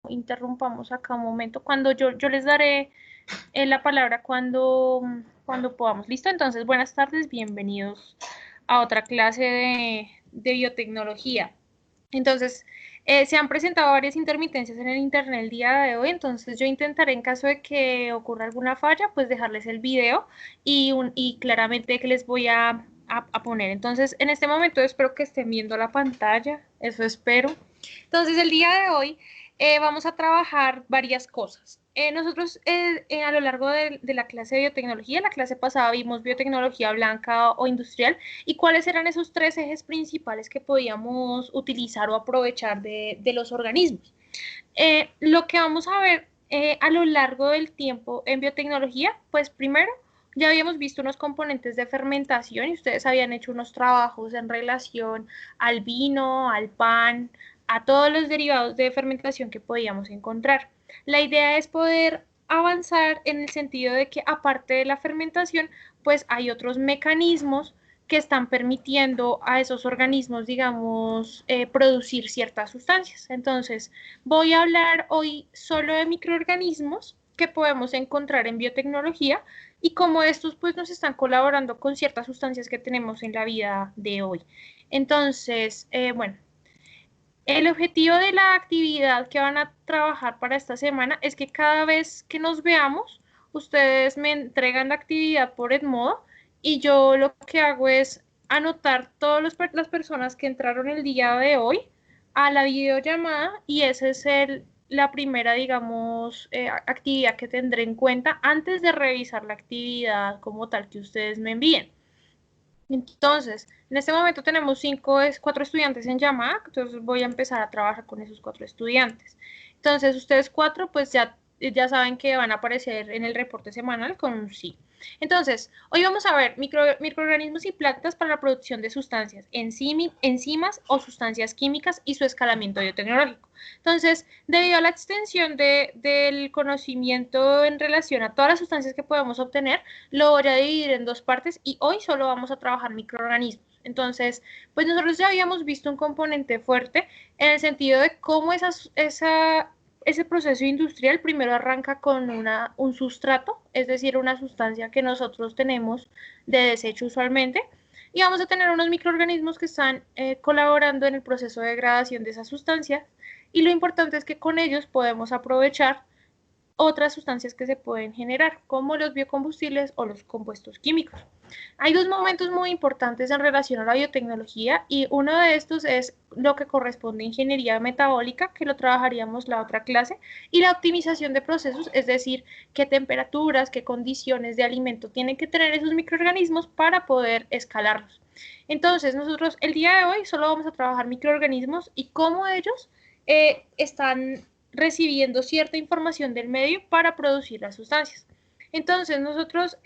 interrumpamos acá un momento. Cuando yo les daré la palabra cuando podamos. ¿Listo? Entonces, buenas tardes, bienvenidos a otra clase de biotecnología. Entonces, se han presentado varias intermitencias en el internet el día de hoy, entonces yo intentaré en caso de que ocurra alguna falla, pues dejarles el video y claramente que les voy a poner. Entonces, en este momento espero que estén viendo la pantalla, eso espero. Entonces, el día de hoy vamos a trabajar varias cosas. Nosotros a lo largo de la clase de biotecnología, la clase pasada vimos biotecnología blanca o industrial y cuáles eran esos tres ejes principales que podíamos utilizar o aprovechar de los organismos. Lo que vamos a ver a lo largo del tiempo en biotecnología, pues primero ya habíamos visto unos componentes de fermentación y ustedes habían hecho unos trabajos en relación al vino, al pan, a todos los derivados de fermentación que podíamos encontrar. La idea es poder avanzar en el sentido de que aparte de la fermentación, pues hay otros mecanismos que están permitiendo a esos organismos, digamos, producir ciertas sustancias. Entonces, voy a hablar hoy solo de microorganismos que podemos encontrar en biotecnología y cómo estos pues nos están colaborando con ciertas sustancias que tenemos en la vida de hoy. Entonces, bueno, el objetivo de la actividad que van a trabajar para esta semana es que cada vez que nos veamos, ustedes me entregan la actividad por Edmodo y yo lo que hago es anotar todas las personas que entraron el día de hoy a la videollamada y esa es la primera, digamos, actividad que tendré en cuenta antes de revisar la actividad como tal que ustedes me envíen. Entonces, en este momento tenemos cuatro estudiantes en llamada, entonces voy a empezar a trabajar con esos cuatro estudiantes. Entonces, ustedes cuatro, pues ya saben que van a aparecer en el reporte semanal con un sí. Entonces, hoy vamos a ver microorganismos y plantas para la producción de sustancias, enzimas o sustancias químicas y su escalamiento biotecnológico. Entonces, debido a la extensión del conocimiento en relación a todas las sustancias que podemos obtener, lo voy a dividir en dos partes y hoy solo vamos a trabajar microorganismos. Entonces, pues nosotros ya habíamos visto un componente fuerte en el sentido de cómo ese proceso industrial primero arranca con un sustrato, es decir, una sustancia que nosotros tenemos de desecho usualmente, y vamos a tener unos microorganismos que están colaborando en el proceso de degradación de esa sustancia, y lo importante es que con ellos podemos aprovechar otras sustancias que se pueden generar, como los biocombustibles o los compuestos químicos. Hay dos momentos muy importantes en relación a la biotecnología y uno de estos es lo que corresponde a ingeniería metabólica, que lo trabajaríamos la otra clase, y la optimización de procesos, es decir, qué temperaturas, qué condiciones de alimento tienen que tener esos microorganismos para poder escalarlos. Entonces, nosotros el día de hoy solo vamos a trabajar microorganismos y cómo ellos están recibiendo cierta información del medio para producir las sustancias. Entonces, nosotros,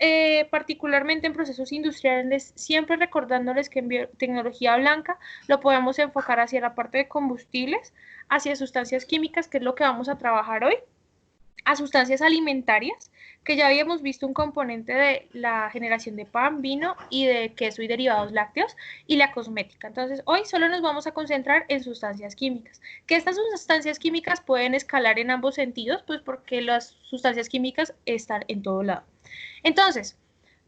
particularmente en procesos industriales, siempre recordándoles que en biotecnología blanca lo podemos enfocar hacia la parte de combustibles, hacia sustancias químicas, que es lo que vamos a trabajar hoy, a sustancias alimentarias, que ya habíamos visto un componente de la generación de pan, vino y de queso y derivados lácteos, y la cosmética. Entonces, hoy solo nos vamos a concentrar en sustancias químicas, que estas sustancias químicas pueden escalar en ambos sentidos, pues porque las sustancias químicas están en todo lado. Entonces,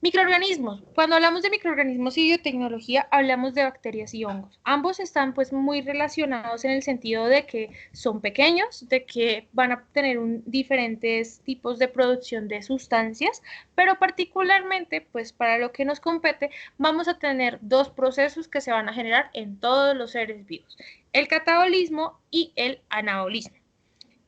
microorganismos. Cuando hablamos de microorganismos y biotecnología, hablamos de bacterias y hongos. Ambos están pues muy relacionados en el sentido de que son pequeños, de que van a tener diferentes tipos de producción de sustancias, pero particularmente pues para lo que nos compete, vamos a tener dos procesos que se van a generar en todos los seres vivos, el catabolismo y el anabolismo.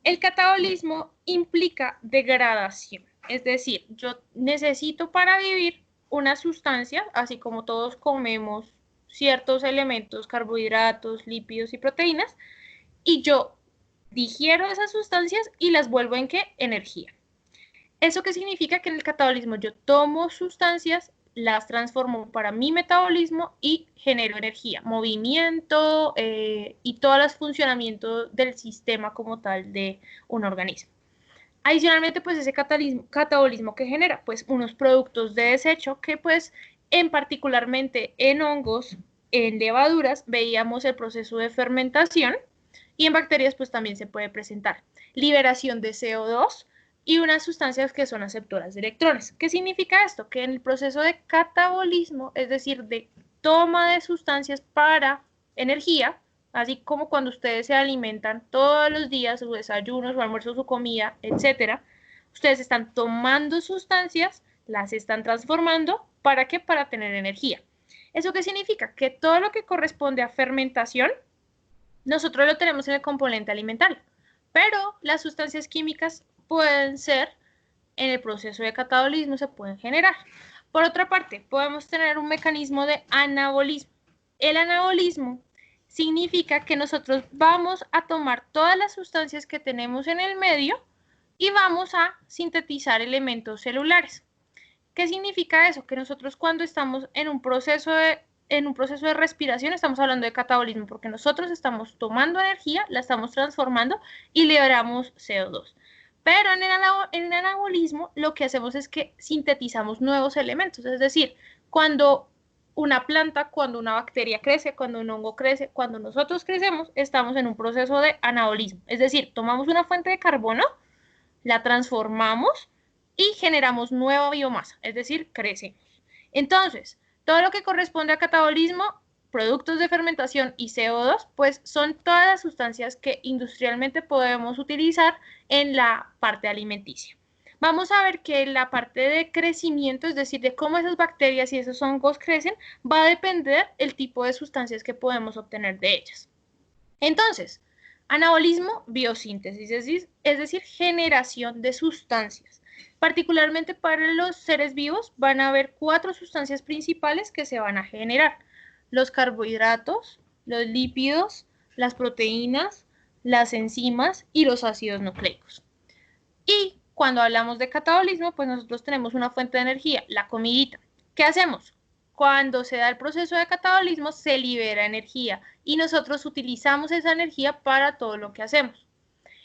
El catabolismo implica degradación, es decir, yo necesito para vivir una sustancia, así como todos comemos ciertos elementos, carbohidratos, lípidos y proteínas, y yo digiero esas sustancias y las vuelvo en qué? Energía. ¿Eso qué significa? Que en el catabolismo yo tomo sustancias, las transformo para mi metabolismo y genero energía, movimiento y todos los funcionamientos del sistema como tal de un organismo. Adicionalmente, pues ese catabolismo que genera, pues unos productos de desecho que pues en particularmente en hongos, en levaduras, veíamos el proceso de fermentación Y en bacterias pues también se puede presentar liberación de CO2 y unas sustancias que son aceptoras de electrones. ¿Qué significa esto? Que en el proceso de catabolismo, es decir, de toma de sustancias para energía, así como cuando ustedes se alimentan todos los días, su desayuno, su almuerzo, su comida, etcétera, ustedes están tomando sustancias, las están transformando, ¿para qué? Para tener energía. ¿Eso qué significa? Que todo lo que corresponde a fermentación, nosotros lo tenemos en el componente alimentario, pero las sustancias químicas pueden ser, en el proceso de catabolismo se pueden generar. Por otra parte, podemos tener un mecanismo de anabolismo. El anabolismo significa que nosotros vamos a tomar todas las sustancias que tenemos en el medio y vamos a sintetizar elementos celulares. ¿Qué significa eso? Que nosotros cuando estamos en un proceso de respiración estamos hablando de catabolismo, porque nosotros estamos tomando energía, la estamos transformando y liberamos CO2. Pero en el anabolismo lo que hacemos es que sintetizamos nuevos elementos, es decir, cuando una planta, cuando una bacteria crece, cuando un hongo crece, cuando nosotros crecemos, estamos en un proceso de anabolismo, es decir, tomamos una fuente de carbono, la transformamos y generamos nueva biomasa, es decir, crecemos. Entonces, todo lo que corresponde a catabolismo, productos de fermentación y CO2, pues son todas las sustancias que industrialmente podemos utilizar en la parte alimenticia. Vamos a ver que la parte de crecimiento, es decir, de cómo esas bacterias y esos hongos crecen, va a depender el tipo de sustancias que podemos obtener de ellas. Entonces, anabolismo, biosíntesis, es decir, generación de sustancias. Particularmente para los seres vivos van a haber 4 sustancias principales que se van a generar. Los carbohidratos, los lípidos, las proteínas, las enzimas y los ácidos nucleicos. Y cuando hablamos de catabolismo, pues nosotros tenemos una fuente de energía, la comidita. ¿Qué hacemos? Cuando se da el proceso de catabolismo, se libera energía y nosotros utilizamos esa energía para todo lo que hacemos.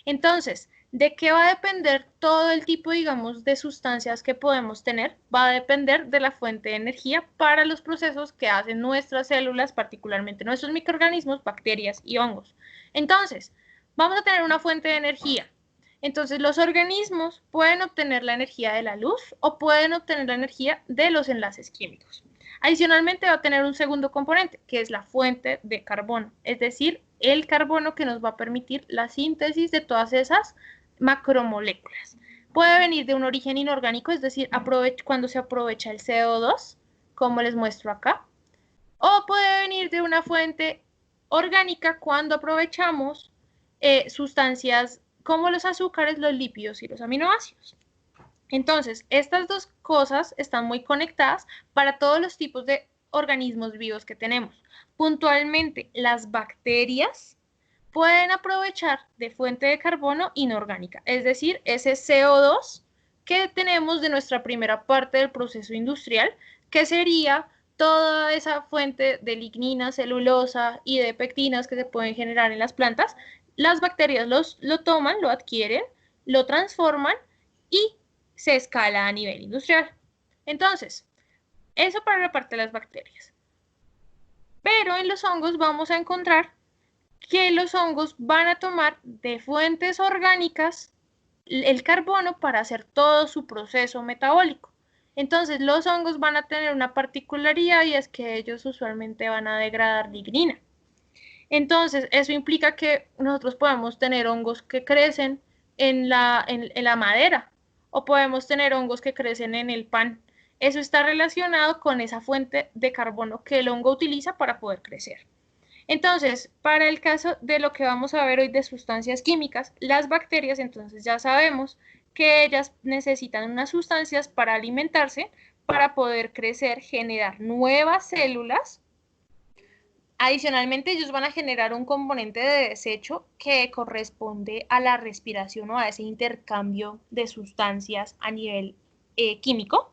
Entonces, ¿de qué va a depender todo el tipo, digamos, de sustancias que podemos tener? Va a depender de la fuente de energía para los procesos que hacen nuestras células, particularmente nuestros microorganismos, bacterias y hongos. Entonces, vamos a tener una fuente de energía. Entonces, los organismos pueden obtener la energía de la luz o pueden obtener la energía de los enlaces químicos. Adicionalmente va a tener un segundo componente, que es la fuente de carbono, es decir, el carbono que nos va a permitir la síntesis de todas esas macromoléculas. Puede venir de un origen inorgánico, es decir, cuando se aprovecha el CO2, como les muestro acá, o puede venir de una fuente orgánica cuando aprovechamos sustancias como los azúcares, los lípidos y los aminoácidos. Entonces, estas dos cosas están muy conectadas para todos los tipos de organismos vivos que tenemos. Puntualmente, las bacterias pueden aprovechar de fuente de carbono inorgánica, es decir, ese CO2 que tenemos de nuestra primera parte del proceso industrial, que sería toda esa fuente de lignina, celulosa y de pectinas que se pueden generar en las plantas. Las bacterias lo toman, lo adquieren, lo transforman y se escala a nivel industrial. Entonces, eso para la parte de las bacterias. Pero en los hongos vamos a encontrar que los hongos van a tomar de fuentes orgánicas el carbono para hacer todo su proceso metabólico. Entonces, los hongos van a tener una particularidad y es que ellos usualmente van a degradar lignina. Entonces, eso implica que nosotros podemos tener hongos que crecen en la madera o podemos tener hongos que crecen en el pan. Eso está relacionado con esa fuente de carbono que el hongo utiliza para poder crecer. Entonces, para el caso de lo que vamos a ver hoy de sustancias químicas, las bacterias, entonces ya sabemos que ellas necesitan unas sustancias para alimentarse, para poder crecer, generar nuevas células. Adicionalmente, ellos van a generar un componente de desecho que corresponde a la respiración o a ese intercambio de sustancias a nivel químico.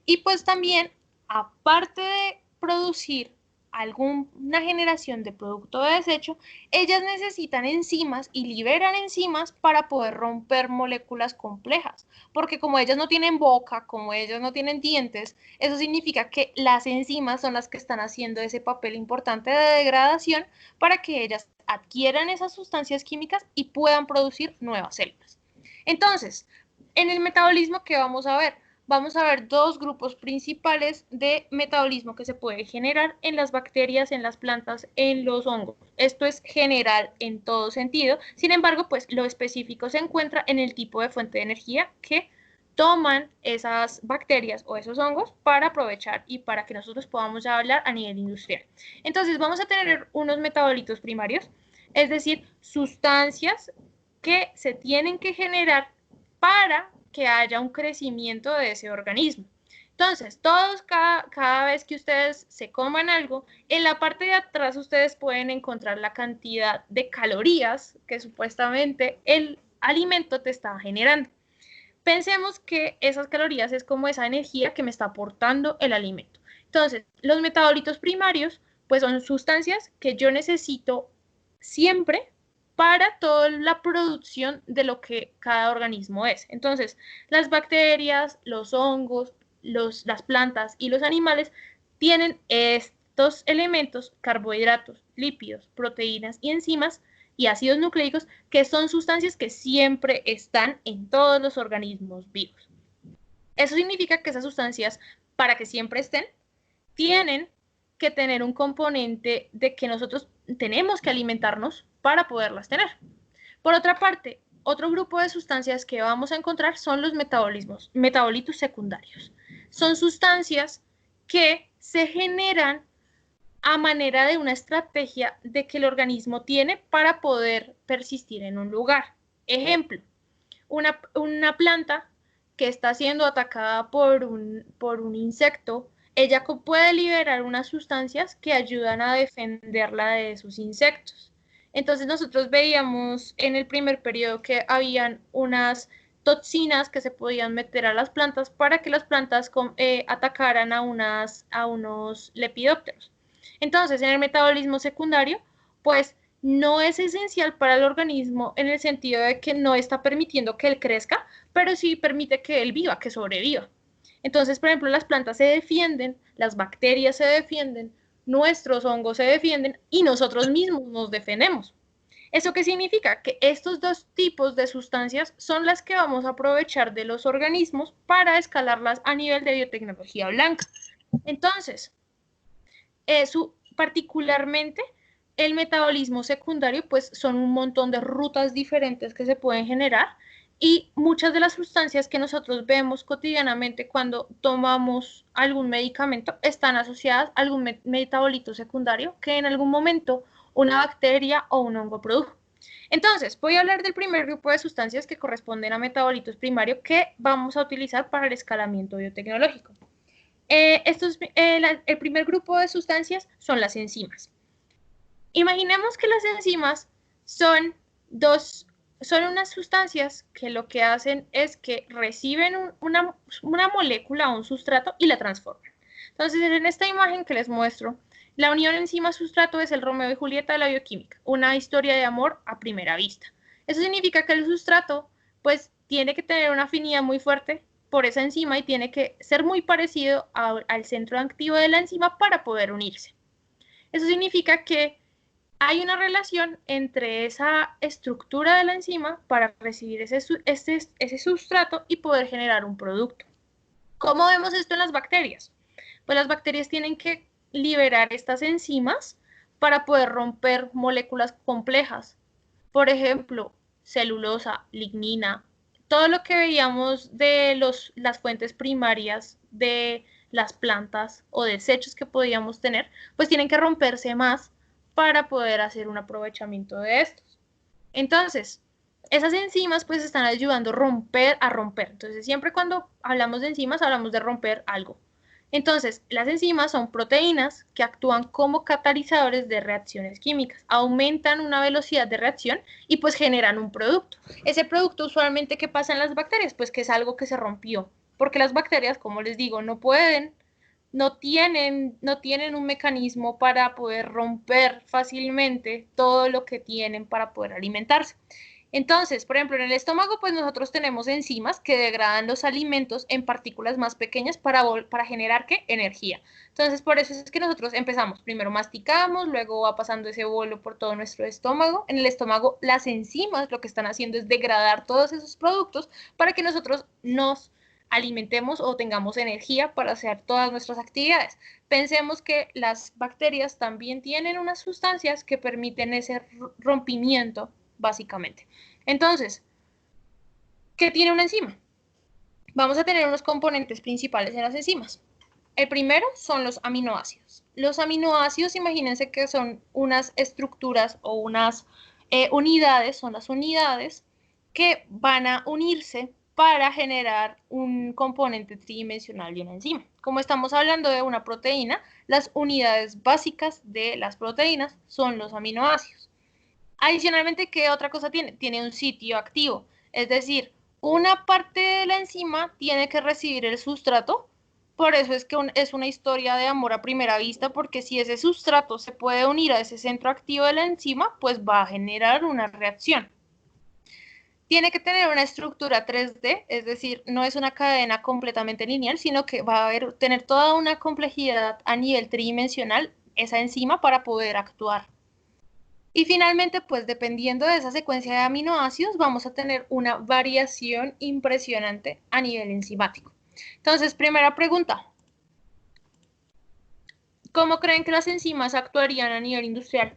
Y pues también, aparte de producir alguna generación de producto de desecho, ellas necesitan enzimas y liberan enzimas para poder romper moléculas complejas, porque como ellas no tienen boca, como ellas no tienen dientes, eso significa que las enzimas son las que están haciendo ese papel importante de degradación para que ellas adquieran esas sustancias químicas y puedan producir nuevas células. Entonces, en el metabolismo, ¿qué vamos a ver? Vamos a ver dos grupos principales de metabolismo que se puede generar en las bacterias, en las plantas, en los hongos. Esto es general en todo sentido. Sin embargo, pues lo específico se encuentra en el tipo de fuente de energía que toman esas bacterias o esos hongos para aprovechar y para que nosotros podamos ya hablar a nivel industrial. Entonces, vamos a tener unos metabolitos primarios, es decir, sustancias que se tienen que generar para que haya un crecimiento de ese organismo. Entonces, cada vez que ustedes se coman algo, en la parte de atrás ustedes pueden encontrar la cantidad de calorías que supuestamente el alimento te está generando. Pensemos que esas calorías es como esa energía que me está aportando el alimento. Entonces, los metabolitos primarios, pues son sustancias que yo necesito siempre para toda la producción de lo que cada organismo es. Entonces, las bacterias, los hongos, las plantas y los animales tienen estos elementos, carbohidratos, lípidos, proteínas y enzimas y ácidos nucleicos, que son sustancias que siempre están en todos los organismos vivos. Eso significa que esas sustancias, para que siempre estén, tienen que tener un componente de que nosotros tenemos que alimentarnos para poderlas tener. Por otra parte, otro grupo de sustancias que vamos a encontrar son los metabolitos secundarios. Son sustancias que se generan a manera de una estrategia de que el organismo tiene para poder persistir en un lugar. Ejemplo, una planta que está siendo atacada por un insecto, ella puede liberar unas sustancias que ayudan a defenderla de esos insectos. Entonces nosotros veíamos en el primer periodo que habían unas toxinas que se podían meter a las plantas para que las plantas atacaran a unos lepidópteros. Entonces, en el metabolismo secundario, pues no es esencial para el organismo en el sentido de que no está permitiendo que él crezca, pero sí permite que él viva, que sobreviva. Entonces, por ejemplo, las plantas se defienden, las bacterias se defienden, nuestros hongos se defienden y nosotros mismos nos defendemos. ¿Eso qué significa? Que estos dos tipos de sustancias son las que vamos a aprovechar de los organismos para escalarlas a nivel de biotecnología blanca. Entonces, particularmente el metabolismo secundario, pues son un montón de rutas diferentes que se pueden generar y muchas de las sustancias que nosotros vemos cotidianamente cuando tomamos algún medicamento están asociadas a algún metabolito secundario que en algún momento una bacteria o un hongo produjo. Entonces, voy a hablar del primer grupo de sustancias que corresponden a metabolitos primarios que vamos a utilizar para el escalamiento biotecnológico. El primer grupo de sustancias son las enzimas. Imaginemos que las enzimas son unas sustancias que lo que hacen es que reciben una molécula o un sustrato y la transforman. Entonces, en esta imagen que les muestro, la unión enzima-sustrato es el Romeo y Julieta de la bioquímica, una historia de amor a primera vista. Eso significa que el sustrato, pues, tiene que tener una afinidad muy fuerte por esa enzima y tiene que ser muy parecido al centro activo de la enzima para poder unirse. Eso significa que hay una relación entre esa estructura de la enzima para recibir ese sustrato y poder generar un producto. ¿Cómo vemos esto en las bacterias? Pues las bacterias tienen que liberar estas enzimas para poder romper moléculas complejas. Por ejemplo, celulosa, lignina, todo lo que veíamos de las fuentes primarias de las plantas o desechos que podíamos tener, pues tienen que romperse más para poder hacer un aprovechamiento de estos. Entonces, esas enzimas pues están ayudando a romper. Entonces, siempre cuando hablamos de enzimas, hablamos de romper algo. Entonces, las enzimas son proteínas que actúan como catalizadores de reacciones químicas, aumentan una velocidad de reacción y pues generan un producto. Ese producto usualmente, ¿qué pasa en las bacterias? Pues que es algo que se rompió, porque las bacterias, como les digo, no tienen un mecanismo para poder romper fácilmente todo lo que tienen para poder alimentarse. Entonces, por ejemplo, en el estómago, pues nosotros tenemos enzimas que degradan los alimentos en partículas más pequeñas para generar, ¿qué? Energía. Entonces, por eso es que nosotros empezamos, primero masticamos, luego va pasando ese bolo por todo nuestro estómago. En el estómago, las enzimas lo que están haciendo es degradar todos esos productos para que nosotros nos alimentemos o tengamos energía para hacer todas nuestras actividades. Pensemos que las bacterias también tienen unas sustancias que permiten ese rompimiento, básicamente. Entonces, ¿qué tiene una enzima? Vamos a tener unos componentes principales en las enzimas. El primero son los aminoácidos. Los aminoácidos, imagínense que son unas estructuras o unas unidades, son las unidades que van a unirse para generar un componente tridimensional de una enzima. Como estamos hablando de una proteína, las unidades básicas de las proteínas son los aminoácidos. Adicionalmente, ¿qué otra cosa tiene? Tiene un sitio activo, es decir, una parte de la enzima tiene que recibir el sustrato, por eso es que es una historia de amor a primera vista, porque si ese sustrato se puede unir a ese centro activo de la enzima, pues va a generar una reacción. Tiene que tener una estructura 3D, es decir, no es una cadena completamente lineal, sino que va a tener toda una complejidad a nivel tridimensional esa enzima para poder actuar. Y finalmente, pues dependiendo de esa secuencia de aminoácidos, vamos a tener una variación impresionante a nivel enzimático. Entonces, primera pregunta, ¿cómo creen que las enzimas actuarían a nivel industrial?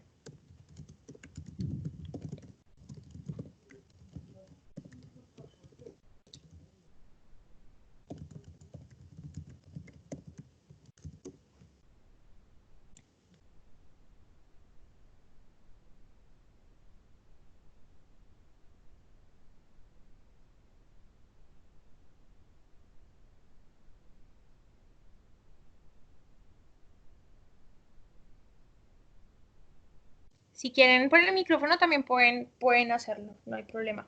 Si quieren por el micrófono también pueden hacerlo, no hay problema.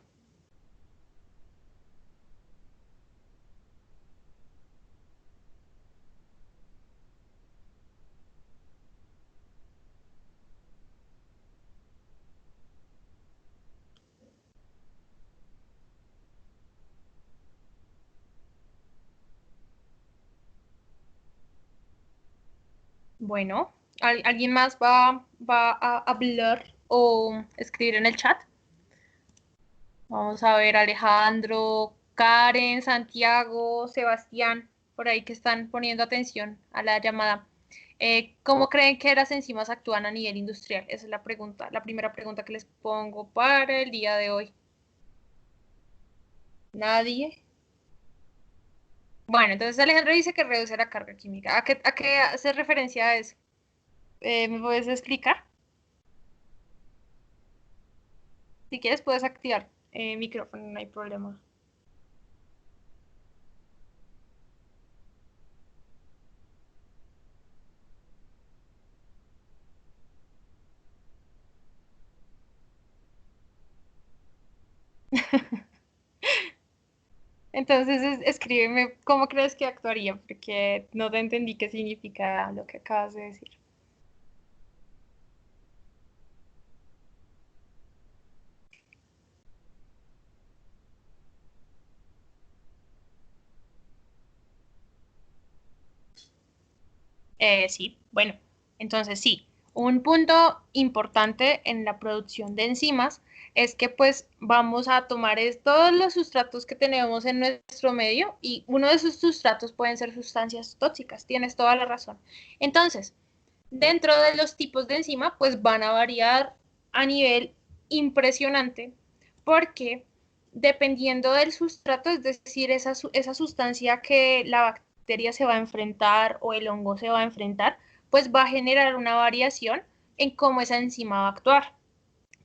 Bueno, ¿alguien más va a hablar o escribir en el chat? Vamos a ver, Alejandro, Karen, Santiago, Sebastián, por ahí que están poniendo atención a la llamada. ¿Cómo creen que las enzimas actúan a nivel industrial? Esa es la pregunta, la primera pregunta que les pongo para el día de hoy. ¿Nadie? Bueno, entonces Alejandro dice que reduce la carga química. ¿A qué hace referencia a eso? ¿Me puedes explicar? Si quieres puedes activar micrófono, no hay problema. Entonces, escríbeme cómo crees que actuaría, porque no te entendí qué significa lo que acabas de decir. Sí, bueno, entonces sí, un punto importante en la producción de enzimas es que pues vamos a tomar todos los sustratos que tenemos en nuestro medio y uno de esos sustratos pueden ser sustancias tóxicas, tienes toda la razón. Entonces, dentro de los tipos de enzima pues van a variar a nivel impresionante porque dependiendo del sustrato, es decir, esa sustancia que la bacteria se va a enfrentar o el hongo se va a enfrentar, pues va a generar una variación en cómo esa enzima va a actuar.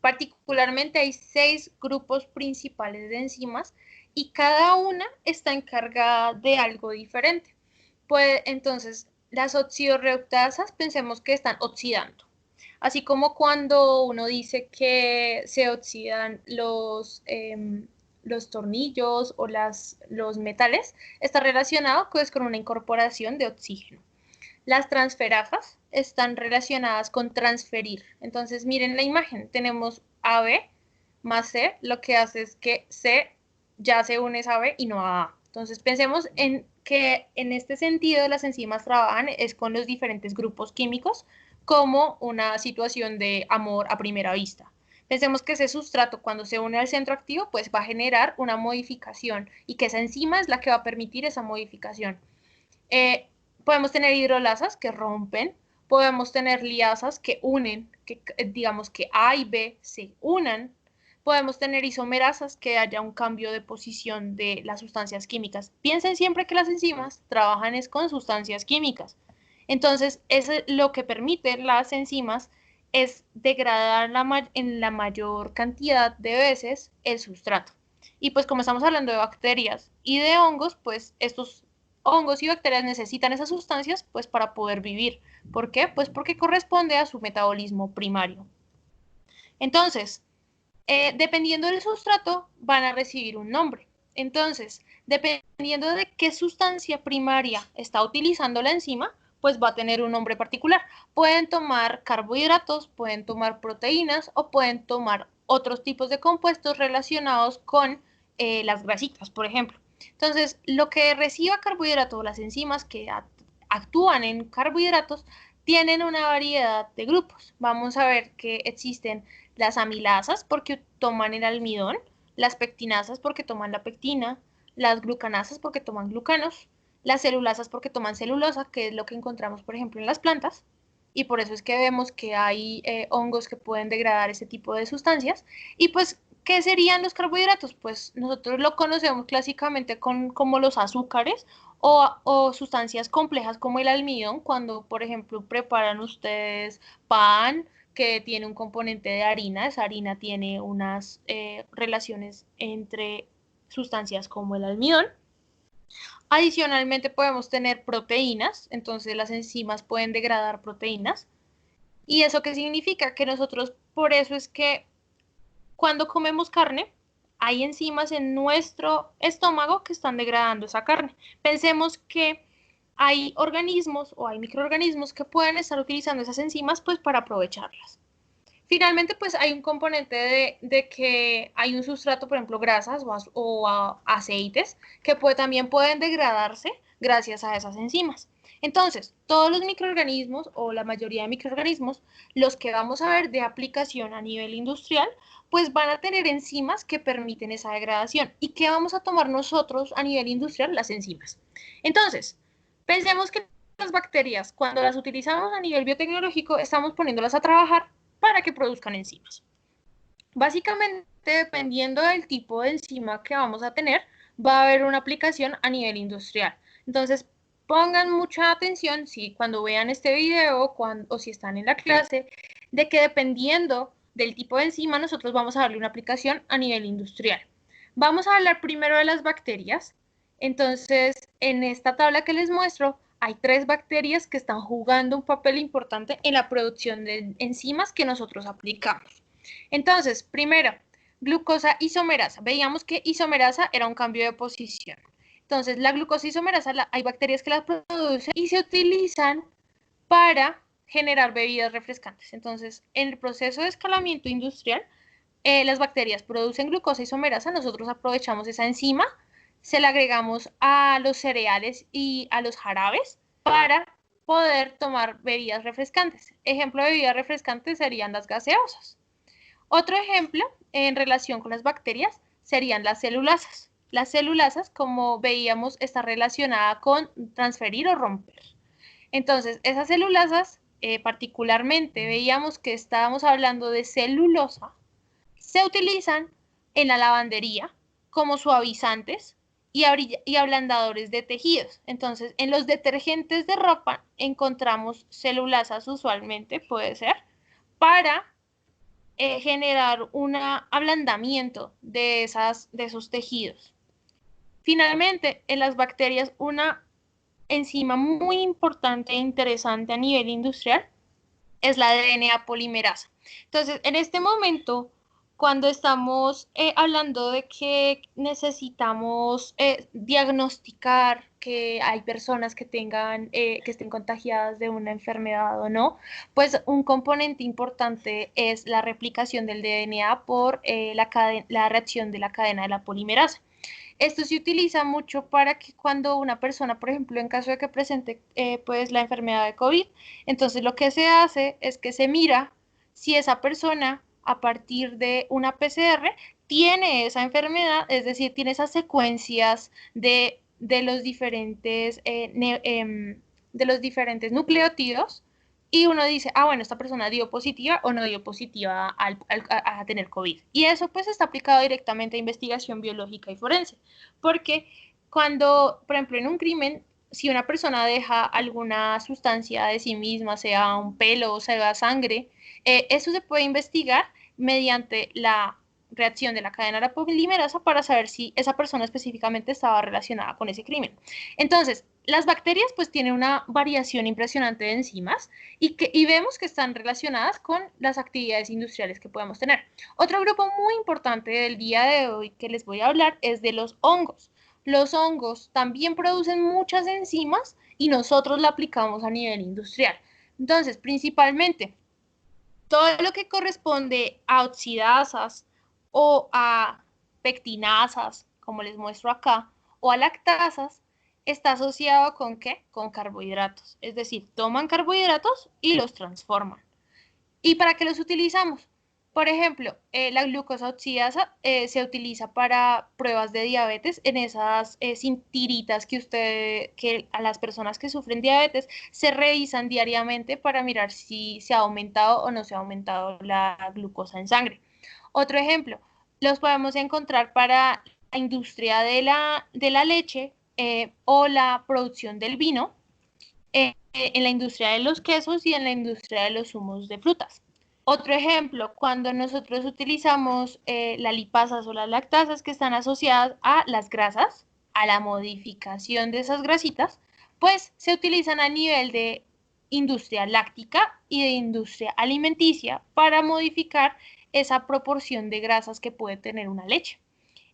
Particularmente hay 6 grupos principales de enzimas y cada una está encargada de algo diferente. Pues entonces, las oxidorreductasas pensemos que están oxidando. Así como cuando uno dice que se oxidan los tornillos o los metales, está relacionado pues, con una incorporación de oxígeno. Las transferasas están relacionadas con transferir. Entonces, miren la imagen. Tenemos AB más C, lo que hace es que C ya se une a B y no a A. Entonces pensemos en que en este sentido las enzimas trabajan es con los diferentes grupos químicos como una situación de amor a primera vista. Pensemos que ese sustrato cuando se une al centro activo pues va a generar una modificación y que esa enzima es la que va a permitir esa modificación. Podemos tener hidrolasas que rompen, podemos tener liasas que unen, que digamos que A y B se unan, podemos tener isomerasas que haya un cambio de posición de las sustancias químicas. Piensen siempre que las enzimas trabajan es con sustancias químicas. Entonces, eso lo que permite las enzimas es degradar en la mayor cantidad de veces el sustrato. Y pues como estamos hablando de bacterias y de hongos, pues estos hongos y bacterias necesitan esas sustancias pues para poder vivir. ¿Por qué? Pues porque corresponde a su metabolismo primario. Entonces, dependiendo del sustrato, van a recibir un nombre. Entonces, dependiendo de qué sustancia primaria está utilizando la enzima, pues va a tener un nombre particular. Pueden tomar carbohidratos, pueden tomar proteínas o pueden tomar otros tipos de compuestos relacionados con las grasitas, por ejemplo. Entonces, lo que reciba carbohidratos, las enzimas que actúan en carbohidratos, tienen una variedad de grupos. Vamos a ver que existen las amilasas porque toman el almidón, las pectinasas porque toman la pectina, las glucanasas porque toman glucanos, las celulasas porque toman celulosa, que es lo que encontramos, por ejemplo, en las plantas, y por eso es que vemos que hay hongos que pueden degradar ese tipo de sustancias. Y pues, ¿qué serían los carbohidratos? Pues nosotros lo conocemos clásicamente como los azúcares o sustancias complejas como el almidón, cuando, por ejemplo, preparan ustedes pan, que tiene un componente de harina. Esa harina tiene unas relaciones entre sustancias como el almidón. Adicionalmente podemos tener proteínas, entonces las enzimas pueden degradar proteínas. ¿Y eso qué significa? Que nosotros, por eso es que cuando comemos carne, hay enzimas en nuestro estómago que están degradando esa carne. Pensemos que hay organismos o hay microorganismos que pueden estar utilizando esas enzimas pues para aprovecharlas. Finalmente, pues hay un componente de que hay un sustrato, por ejemplo, grasas o aceites, que también pueden degradarse gracias a esas enzimas. Entonces, todos los microorganismos o la mayoría de microorganismos, los que vamos a ver de aplicación a nivel industrial, pues van a tener enzimas que permiten esa degradación. ¿Y qué vamos a tomar nosotros a nivel industrial? Las enzimas. Entonces, pensemos que las bacterias, cuando las utilizamos a nivel biotecnológico, estamos poniéndolas a trabajar para que produzcan enzimas. Básicamente, dependiendo del tipo de enzima que vamos a tener, va a haber una aplicación a nivel industrial. Entonces, pongan mucha atención si cuando vean este video o si están en la clase, de que dependiendo del tipo de enzima, nosotros vamos a darle una aplicación a nivel industrial. Vamos a hablar primero de las bacterias. Entonces, en esta tabla que les muestro, hay 3 bacterias que están jugando un papel importante en la producción de enzimas que nosotros aplicamos. Entonces, primero, glucosa isomerasa. Veíamos que isomerasa era un cambio de posición. Entonces, la glucosa isomerasa, hay bacterias que la producen y se utilizan para generar bebidas refrescantes. Entonces, en el proceso de escalamiento industrial, las bacterias producen glucosa isomerasa, nosotros aprovechamos esa enzima, se la agregamos a los cereales y a los jarabes para poder tomar bebidas refrescantes. Ejemplo de bebidas refrescantes serían las gaseosas. Otro ejemplo en relación con las bacterias serían las celulasas. Las celulasas, como veíamos, está relacionada con transferir o romper. Entonces, esas celulasas, particularmente veíamos que estábamos hablando de celulosa, se utilizan en la lavandería como suavizantes y ablandadores de tejidos. Entonces, en los detergentes de ropa encontramos celulasas usualmente, puede ser, para generar un ablandamiento de esos tejidos. Finalmente, en las bacterias, una enzima muy importante e interesante a nivel industrial es la DNA polimerasa. Entonces, en este momento, cuando estamos hablando de que necesitamos diagnosticar que hay personas que tengan, que estén contagiadas de una enfermedad o no, pues un componente importante es la replicación del DNA por la reacción de la cadena de la polimerasa. Esto se utiliza mucho para que cuando una persona, por ejemplo, en caso de que presente pues la enfermedad de COVID, entonces lo que se hace es que se mira si esa persona a partir de una PCR tiene esa enfermedad, es decir, tiene esas secuencias de los diferentes nucleótidos y uno dice, ah, bueno, esta persona dio positiva o no dio positiva a tener COVID. Y eso pues está aplicado directamente a investigación biológica y forense, porque cuando, por ejemplo, en un crimen, si una persona deja alguna sustancia de sí misma, sea un pelo o sea sangre, eso se puede investigar mediante la reacción de la cadena de la polimerasa para saber si esa persona específicamente estaba relacionada con ese crimen. Entonces, las bacterias pues tienen una variación impresionante de enzimas y vemos que están relacionadas con las actividades industriales que podemos tener. Otro grupo muy importante del día de hoy que les voy a hablar es de los hongos. Los hongos también producen muchas enzimas y nosotros la aplicamos a nivel industrial. Entonces, principalmente, todo lo que corresponde a oxidasas o a pectinasas, como les muestro acá, o a lactasas, está asociado con ¿qué? Con carbohidratos. Es decir, toman carbohidratos y los transforman. ¿Y para qué los utilizamos? Por ejemplo, la glucosa oxidasa se utiliza para pruebas de diabetes en esas tiritas que a las personas que sufren diabetes se revisan diariamente para mirar si se ha aumentado o no se ha aumentado la glucosa en sangre. Otro ejemplo, los podemos encontrar para la industria de la leche o la producción del vino, en la industria de los quesos y en la industria de los zumos de frutas. Otro ejemplo, cuando nosotros utilizamos las lipasas o las lactasas que están asociadas a las grasas, a la modificación de esas grasitas, pues se utilizan a nivel de industria láctica y de industria alimenticia para modificar esa proporción de grasas que puede tener una leche.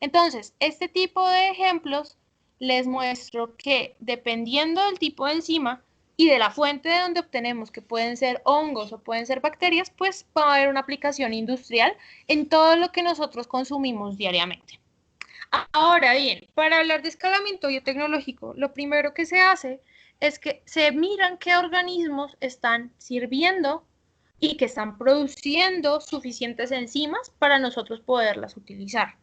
Entonces, este tipo de ejemplos les muestro que dependiendo del tipo de enzima y de la fuente de donde obtenemos, que pueden ser hongos o pueden ser bacterias, pues va a haber una aplicación industrial en todo lo que nosotros consumimos diariamente. Ahora bien, para hablar de escalamiento biotecnológico, lo primero que se hace es que se miran qué organismos están sirviendo y que están produciendo suficientes enzimas para nosotros poderlas utilizar.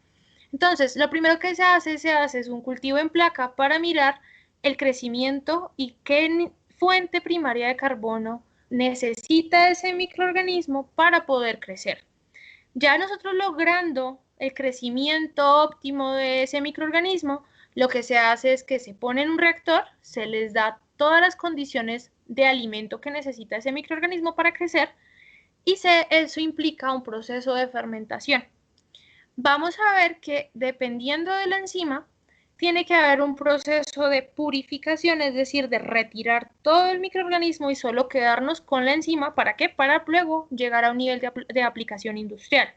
Entonces, lo primero que se hace es un cultivo en placa para mirar el crecimiento y qué fuente primaria de carbono necesita ese microorganismo para poder crecer. Ya nosotros logrando el crecimiento óptimo de ese microorganismo, lo que se hace es que se pone en un reactor, se les da todas las condiciones de alimento que necesita ese microorganismo para crecer y eso implica un proceso de fermentación. Vamos a ver que dependiendo de la enzima, tiene que haber un proceso de purificación, es decir, de retirar todo el microorganismo y solo quedarnos con la enzima. ¿Para qué? Para luego llegar a un nivel de aplicación industrial.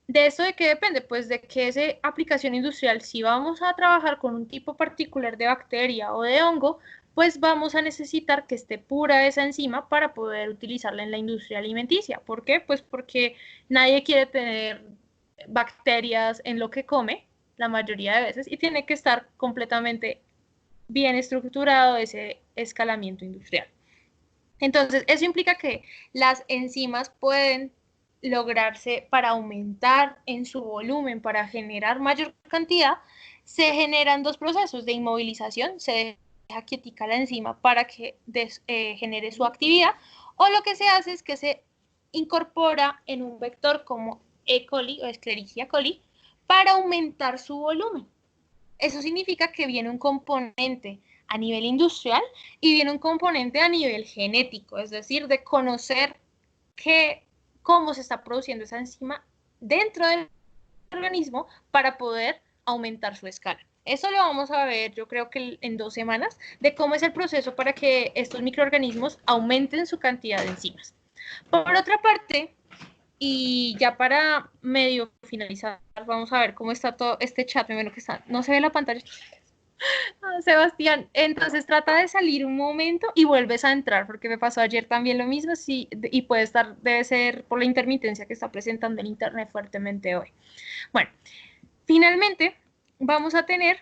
¿De esto de qué depende? Pues de que esa aplicación industrial, si vamos a trabajar con un tipo particular de bacteria o de hongo, pues vamos a necesitar que esté pura esa enzima para poder utilizarla en la industria alimenticia. ¿Por qué? Pues porque nadie quiere tener bacterias en lo que come, la mayoría de veces, y tiene que estar completamente bien estructurado ese escalamiento industrial. Entonces, eso implica que las enzimas pueden lograrse para aumentar en su volumen, para generar mayor cantidad, se generan dos procesos de inmovilización, se deja quietica la enzima para que genere su actividad, o lo que se hace es que se incorpora en un vector como E. coli o Escherichia coli para aumentar su volumen. Eso significa que viene un componente a nivel industrial y viene un componente a nivel genético, es decir, de conocer cómo se está produciendo esa enzima dentro del organismo para poder aumentar su escala. Eso lo vamos a ver, yo creo que en 2 semanas, de cómo es el proceso para que estos microorganismos aumenten su cantidad de enzimas. Por otra parte, y ya para medio finalizar, vamos a ver cómo está todo este chat. Bueno, que está, no se ve la pantalla. Ah, Sebastián, entonces trata de salir un momento y vuelves a entrar, porque me pasó ayer también lo mismo, sí, y puede estar, debe ser por la intermitencia que está presentando el internet fuertemente hoy. Bueno, finalmente vamos a tener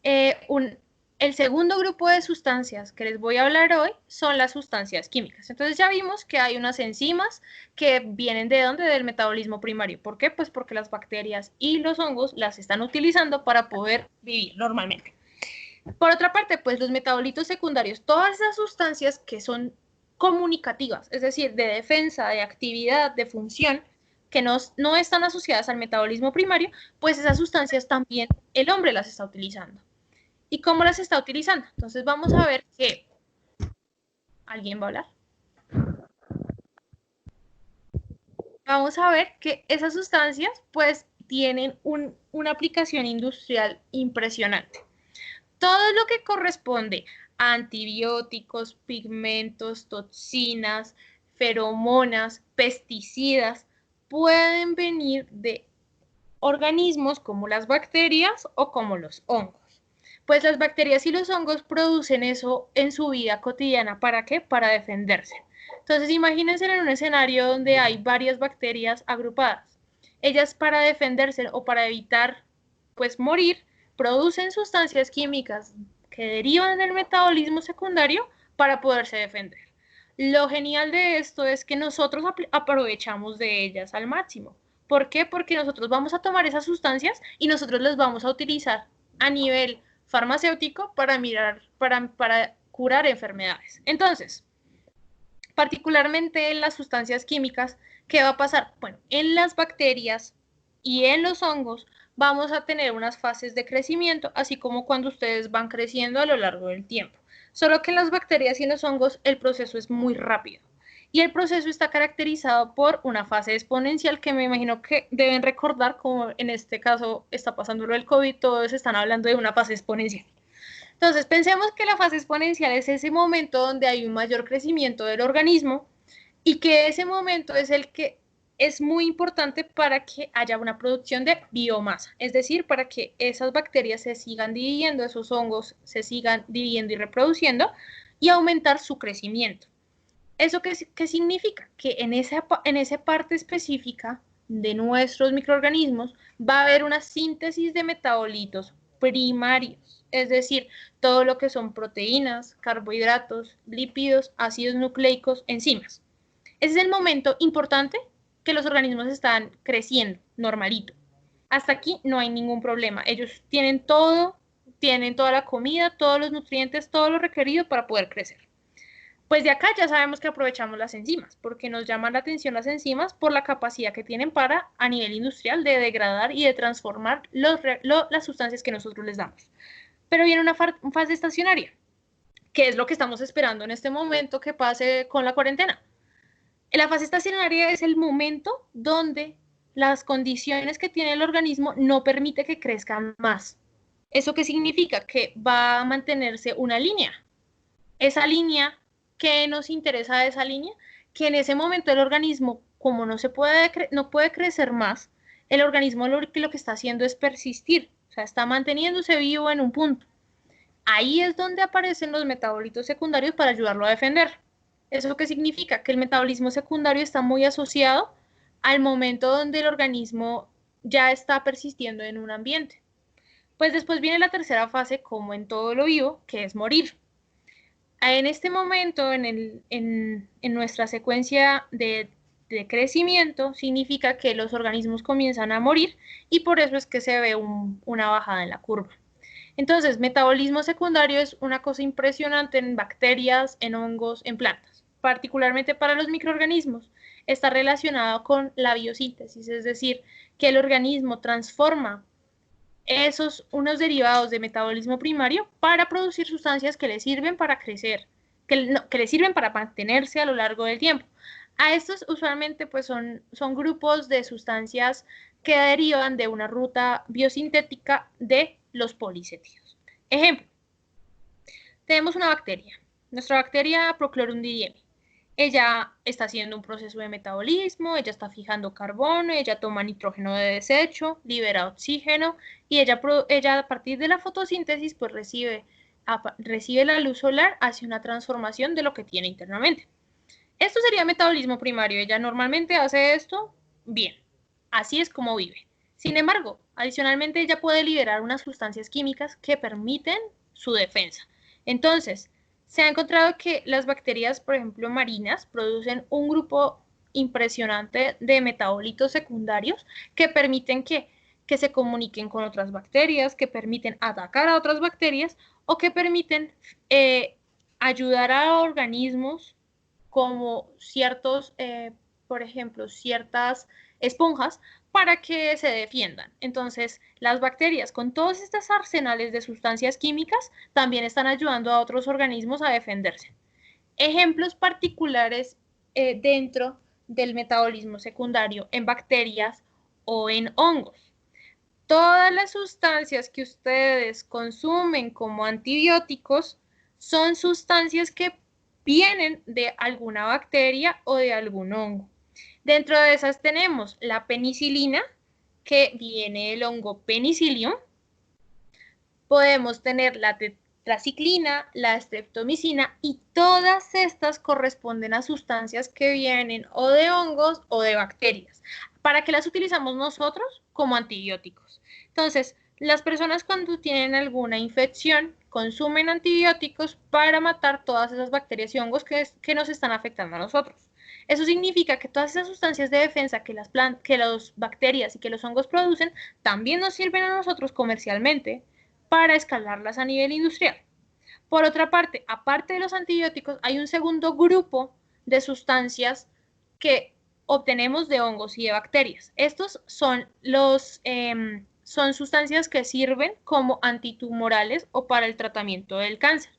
eh, un, el segundo grupo de sustancias que les voy a hablar hoy son las sustancias químicas. Entonces ya vimos que hay unas enzimas que vienen de dónde? Del metabolismo primario. ¿Por qué? Pues porque las bacterias y los hongos las están utilizando para poder vivir normalmente. Por otra parte, pues los metabolitos secundarios, todas esas sustancias que son comunicativas, es decir, de defensa, de actividad, de función, que no están asociadas al metabolismo primario, pues esas sustancias también el hombre las está utilizando. ¿Y cómo las está utilizando? Entonces vamos a ver que... ¿Alguien va a hablar? Vamos a ver que esas sustancias pues tienen una aplicación industrial impresionante. Todo lo que corresponde a antibióticos, pigmentos, toxinas, feromonas, pesticidas, pueden venir de organismos como las bacterias o como los hongos. Pues las bacterias y los hongos producen eso en su vida cotidiana. ¿Para qué? Para defenderse. Entonces, imagínense en un escenario donde hay varias bacterias agrupadas. Ellas para defenderse o para evitar, pues, morir, producen sustancias químicas que derivan del metabolismo secundario para poderse defender. Lo genial de esto es que nosotros aprovechamos de ellas al máximo. ¿Por qué? Porque nosotros vamos a tomar esas sustancias y nosotros las vamos a utilizar a nivel farmacéutico para curar enfermedades. Entonces, particularmente en las sustancias químicas, ¿qué va a pasar? Bueno, en las bacterias y en los hongos vamos a tener unas fases de crecimiento, así como cuando ustedes van creciendo a lo largo del tiempo. Solo que en las bacterias y en los hongos el proceso es muy rápido. Y el proceso está caracterizado por una fase exponencial que me imagino que deben recordar, como en este caso está pasando lo del COVID, todos están hablando de una fase exponencial. Entonces, pensemos que la fase exponencial es ese momento donde hay un mayor crecimiento del organismo y que ese momento es el que es muy importante para que haya una producción de biomasa, es decir, para que esas bacterias se sigan dividiendo, esos hongos se sigan dividiendo y reproduciendo y aumentar su crecimiento. ¿Eso qué significa? Que en esa parte específica de nuestros microorganismos va a haber una síntesis de metabolitos primarios, es decir, todo lo que son proteínas, carbohidratos, lípidos, ácidos nucleicos, enzimas. Ese es el momento importante que los organismos están creciendo, normalito. Hasta aquí no hay ningún problema. Ellos tienen toda la comida, todos los nutrientes, todo lo requerido para poder crecer. Pues de acá ya sabemos que aprovechamos las enzimas, porque nos llaman la atención las enzimas por la capacidad que tienen para, a nivel industrial, de degradar y de transformar las sustancias que nosotros les damos. Pero viene una fase estacionaria, que es lo que estamos esperando en este momento que pase con la cuarentena. La fase estacionaria es el momento donde las condiciones que tiene el organismo no permite que crezcan más. ¿Eso qué significa? Que va a mantenerse una línea. Esa línea, ¿qué nos interesa de esa línea? Que en ese momento el organismo, como no puede crecer más, el organismo lo que está haciendo es persistir, o sea, está manteniéndose vivo en un punto. Ahí es donde aparecen los metabolitos secundarios para ayudarlo a defender. ¿Eso qué significa? Que el metabolismo secundario está muy asociado al momento donde el organismo ya está persistiendo en un ambiente. Pues después viene la tercera fase, como en todo lo vivo, que es morir. En este momento, en nuestra secuencia de crecimiento, significa que los organismos comienzan a morir y por eso es que se ve una bajada en la curva. Entonces, metabolismo secundario es una cosa impresionante en bacterias, en hongos, en plantas, particularmente para los microorganismos. Está relacionado con la biosíntesis, es decir, que el organismo transforma unos derivados de metabolismo primario para producir sustancias que le sirven para crecer, que le sirven para mantenerse a lo largo del tiempo. A estos usualmente pues son grupos de sustancias que derivan de una ruta biosintética de los polisetidos. Ejemplo, tenemos una bacteria, nuestra bacteria Prochlorundidiem. ella está haciendo un proceso de metabolismo, ella está fijando carbono, ella toma nitrógeno de desecho, libera oxígeno y ella a partir de la fotosíntesis pues recibe la luz solar hacia una transformación de lo que tiene internamente. Esto sería metabolismo primario. Ella normalmente hace esto bien. Así es como vive. Sin embargo, adicionalmente ella puede liberar unas sustancias químicas que permiten su defensa. Entonces, se ha encontrado que las bacterias, por ejemplo, marinas, producen un grupo impresionante de metabolitos secundarios que permiten que se comuniquen con otras bacterias, que permiten atacar a otras bacterias o que permiten ayudar a organismos como ciertos, por ejemplo, ciertas esponjas para que se defiendan. Entonces, las bacterias con todos estos arsenales de sustancias químicas también están ayudando a otros organismos a defenderse. Ejemplos particulares dentro del metabolismo secundario en bacterias o en hongos. Todas las sustancias que ustedes consumen como antibióticos son sustancias que vienen de alguna bacteria o de algún hongo. Dentro de esas tenemos la penicilina, que viene del hongo Penicillium. Podemos tener la tetraciclina, la streptomicina y todas estas corresponden a sustancias que vienen o de hongos o de bacterias. ¿Para qué las utilizamos nosotros? Como antibióticos. Entonces, las personas cuando tienen alguna infección consumen antibióticos para matar todas esas bacterias y hongos que nos están afectando a nosotros. Eso significa que todas esas sustancias de defensa que las bacterias y que los hongos producen también nos sirven a nosotros comercialmente para escalarlas a nivel industrial. Por otra parte, aparte de los antibióticos, hay un segundo grupo de sustancias que obtenemos de hongos y de bacterias. Estos son sustancias que sirven como antitumorales o para el tratamiento del cáncer.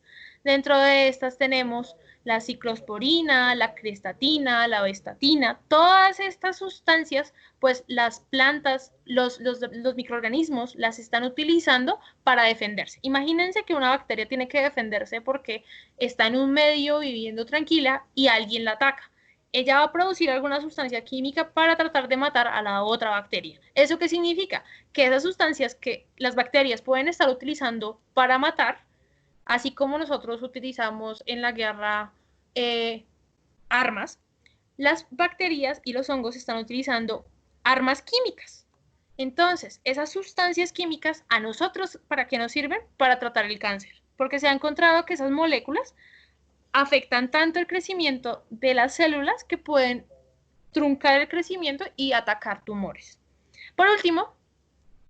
Dentro de estas tenemos la ciclosporina, la crestatina, la bestatina, todas estas sustancias, pues las plantas, los microorganismos las están utilizando para defenderse. Imagínense que una bacteria tiene que defenderse porque está en un medio viviendo tranquila y alguien la ataca. Ella va a producir alguna sustancia química para tratar de matar a la otra bacteria. ¿Eso qué significa? Que esas sustancias que las bacterias pueden estar utilizando para matar, así como nosotros utilizamos en la guerra armas, las bacterias y los hongos están utilizando armas químicas. Entonces, esas sustancias químicas, ¿a nosotros para qué nos sirven? Para tratar el cáncer, porque se ha encontrado que esas moléculas afectan tanto el crecimiento de las células que pueden truncar el crecimiento y atacar tumores. Por último,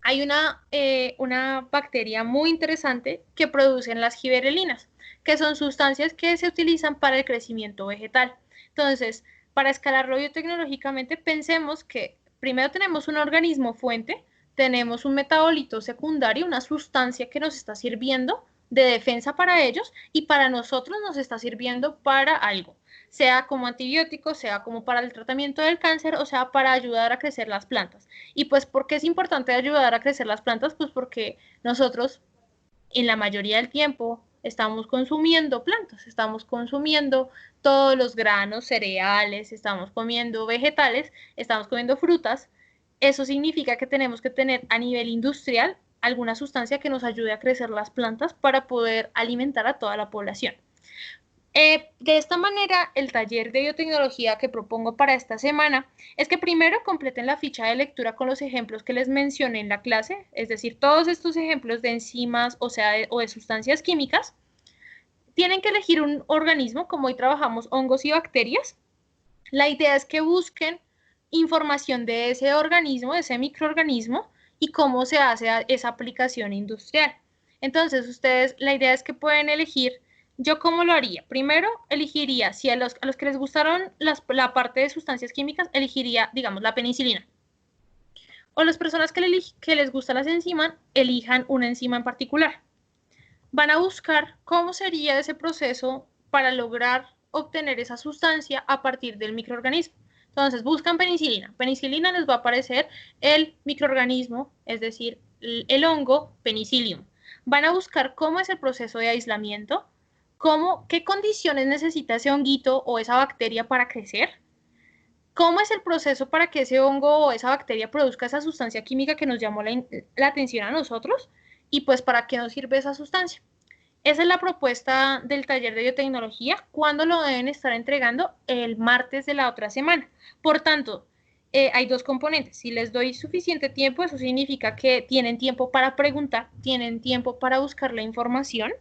hay una bacteria muy interesante que producen las giberelinas, que son sustancias que se utilizan para el crecimiento vegetal. Entonces, para escalarlo biotecnológicamente, pensemos que primero tenemos un organismo fuente, tenemos un metabolito secundario, una sustancia que nos está sirviendo de defensa para ellos y para nosotros nos está sirviendo para algo, sea como antibiótico, sea como para el tratamiento del cáncer o sea para ayudar a crecer las plantas. Y pues, ¿por qué es importante ayudar a crecer las plantas? Pues porque nosotros en la mayoría del tiempo estamos consumiendo plantas, estamos consumiendo todos los granos, cereales, estamos comiendo vegetales, estamos comiendo frutas. Eso significa que tenemos que tener a nivel industrial alguna sustancia que nos ayude a crecer las plantas para poder alimentar a toda la población. De esta manera, el taller de biotecnología que propongo para esta semana es que primero completen la ficha de lectura con los ejemplos que les mencioné en la clase, es decir, todos estos ejemplos de enzimas, o de sustancias químicas. Tienen que elegir un organismo, como hoy trabajamos hongos y bacterias. La idea es que busquen información de ese organismo, de ese microorganismo, y cómo se hace esa aplicación industrial. Entonces, la idea es que pueden elegir. ¿Yo cómo lo haría? Primero, elegiría, si a los que les gustaron la parte de sustancias químicas, elegiría, digamos, la penicilina. O las personas que les gustan las enzimas, elijan una enzima en particular. Van a buscar cómo sería ese proceso para lograr obtener esa sustancia a partir del microorganismo. Entonces, buscan penicilina. Penicilina les va a aparecer el microorganismo, es decir, el hongo Penicillium. Van a buscar cómo es el proceso de aislamiento, ¿Qué condiciones necesita ese honguito o esa bacteria para crecer? ¿Cómo es el proceso para que ese hongo o esa bacteria produzca esa sustancia química que nos llamó la atención a nosotros? Y pues, ¿para qué nos sirve esa sustancia? Esa es la propuesta del taller de biotecnología. ¿Cuándo lo deben estar entregando? El martes de la otra semana. Por tanto, hay dos componentes. Si les doy suficiente tiempo, eso significa que tienen tiempo para preguntar, tienen tiempo para buscar la información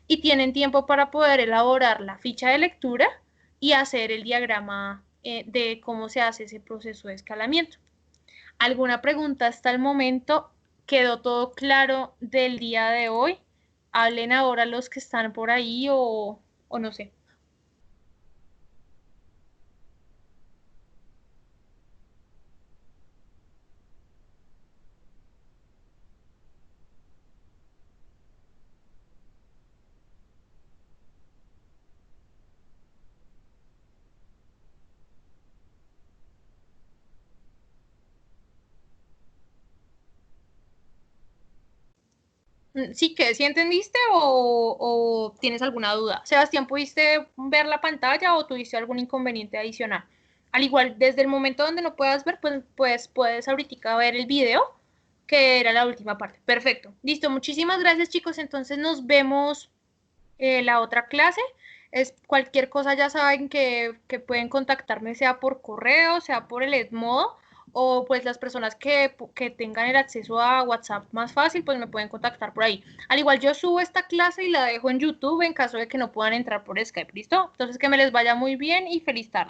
y tienen tiempo para poder elaborar la ficha de lectura y hacer el diagrama de cómo se hace ese proceso de escalamiento. ¿Alguna pregunta hasta el momento? ¿Quedó todo claro del día de hoy? Hablen ahora los que están por ahí o no sé. Sí, que ¿sí entendiste o tienes alguna duda? Sebastián, ¿pudiste ver la pantalla o tuviste algún inconveniente adicional? Al igual, desde el momento donde no puedas ver, pues puedes ahorita ver el video, que era la última parte. Perfecto. Listo, muchísimas gracias, chicos. Entonces nos vemos la otra clase. Es cualquier cosa, ya saben que pueden contactarme, sea por correo, sea por el Edmodo, o pues las personas que tengan el acceso a WhatsApp más fácil, pues me pueden contactar por ahí. Al igual yo subo esta clase y la dejo en YouTube en caso de que no puedan entrar por Skype, ¿listo? Entonces que me les vaya muy bien y feliz tarde.